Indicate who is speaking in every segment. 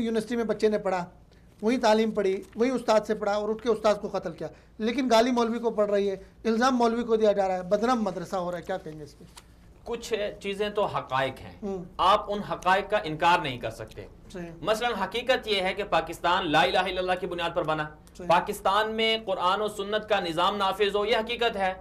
Speaker 1: University میں بچے نے پڑھا, وہی تعلیم پڑھی, وہی استاد سے پڑھا اور اٹھ کے استاد کو قتل کیا, لیکن گالی مولوی کو پڑھ رہی ہے, الزام مولوی کو دیا جا رہا ہے, بدنام مدرسہ ہو رہا ہے. کیا کہیں گے اس پہ؟
Speaker 2: کچھ چیزیں تو حقائق ہیں, آپ ان حقائق کا انکار نہیں کر سکتے. مثلا حقیقت یہ ہے کہ پاکستان لا الہ الا اللہ کی بنیاد پر بنا, پاکستان میں قرآن و سنت کا نظام نافذ ہو, یہ حقیقت ہے.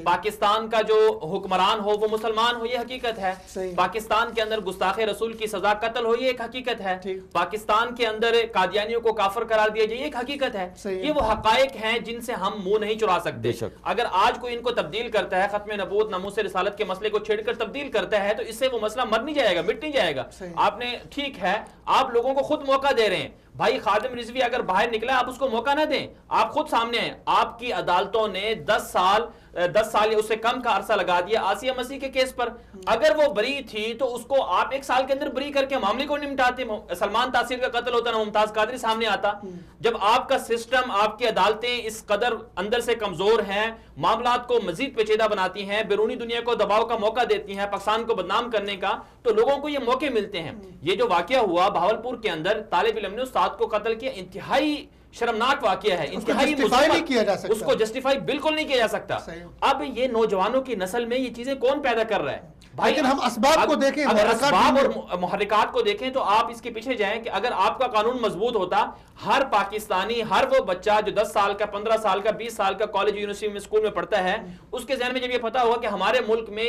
Speaker 2: پاکستان کا جو حکمران ہو وہ مسلمان ہو, یہ حقیقت ہے. پاکستان کے اندر گستاخ رسول کی سزا قتل ہو, یہ ایک حقیقت ہے. پاکستان کے اندر قادیانیوں کو کافر قرار دیا جائے, یہ ایک حقیقت ہے. یہ وہ حقائق ہیں جن سے ہم منہ نہیں چرا سکتے. اگر آج کوئی ان کو تبدیل کرتا ہے, ختم نبوت ناموس رسالت کے مسئلے کو چھیڑ کر تبدیل کرتا ہے, تو اس سے وہ مسئلہ مر نہیں جائے گا, مٹ نہیں جائے گا. آپ نے ٹھیک ہے, آپ لوگوں کو خود موقع دے رہے ہیں. بھائی خادم رضوی اگر باہر نکلا, آپ اس کو موقع نہ دیں, آپ خود سامنے ہیں. آپ کی عدالتوں نے 10 سال یا اس سے کم کا عرصہ لگا دیا آسیہ مسیح کے کیس پر. اگر وہ بری تھی تو اس کو آپ 1 سال کے اندر بری کر کے معاملے کو نمٹاتے. سلمان تاثیر کا قتل ہوتا نا, ممتاز قادری سامنے آتا. جب آپ کا سسٹم, آپ کی عدالتیں اس قدر اندر سے کمزور ہیں, معاملات کو مزید پیچیدہ بناتی ہیں, بیرونی دنیا کو دباؤ کا موقع دیتی ہیں پاکستان کو بدنام کرنے کا, تو لوگوں کو یہ موقع ملتے ہیں. یہ جو واقعہ ہوا بہاولپور کے اندر, طالب علم نے استاد کو قتل کیا, انتہائی شرمناک واقعہ ہے, انتہائی مصیبت. اس کو جسٹیفائی بالکل نہیں کیا جا سکتا. اب یہ نوجوانوں کی نسل میں یہ چیزیں کون پیدا کر رہا ہے؟
Speaker 1: لیکن ہم اسباب کو دیکھیں,
Speaker 2: اگر اسباب اور محرکات کو دیکھیں تو آپ اس کے پیچھے جائیں کہ اگر آپ کا قانون مضبوط ہوتا, ہر پاکستانی, ہر وہ بچہ جو 10 سال کا, 15 سال کا, 20 سال کا کالج یونیورسٹی میں اسکول میں پڑھتا ہے, اس کے ذہن میں جب یہ پتا ہوگا کہ ہمارے ملک میں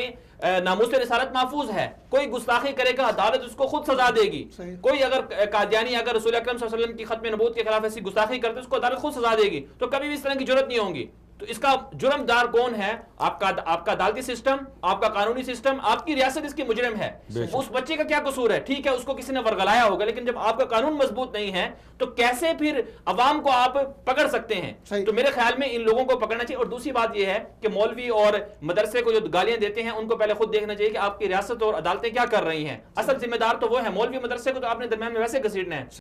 Speaker 2: ناموس رسالت محفوظ ہے, کوئی گستاخی کرے گا عدالت اس کو خود سزا دے گی. کوئی اگر قادیانی اگر رسول اکرم صلی اللہ علیہ وسلم کی ختم نبوت کے خلاف ایسی گستاخی کرتے, اس کو عدالت خود سزا دے گی. تو کبھی بھی اس طرح کی جرت نہیں ہوگی. تو اس کا جرم دار کون ہے؟ آپ کا عدالتی سسٹم, آپ کا قانونی سسٹم, آپ کی ریاست اس کی مجرم ہے. اس بچے کا کیا قصور ہے؟ ٹھیک ہے اس کو کسی نے ورگلایا ہوگا, لیکن جب آپ کا قانون مضبوط نہیں ہے تو کیسے پھر عوام کو آپ پکڑ سکتے ہیں؟ تو میرے خیال میں ان لوگوں کو پکڑنا چاہیے. اور دوسری بات یہ ہے کہ مولوی اور مدرسے کو جو گالیاں دیتے ہیں, ان کو پہلے خود دیکھنا چاہیے کہ آپ کی ریاست اور عدالتیں کیا کر رہی ہیں. اصل ذمہ دار تو وہ ہے, مولوی مدرسے کو تو آپ نے درمیان میں ویسے گھسیٹنا ہے.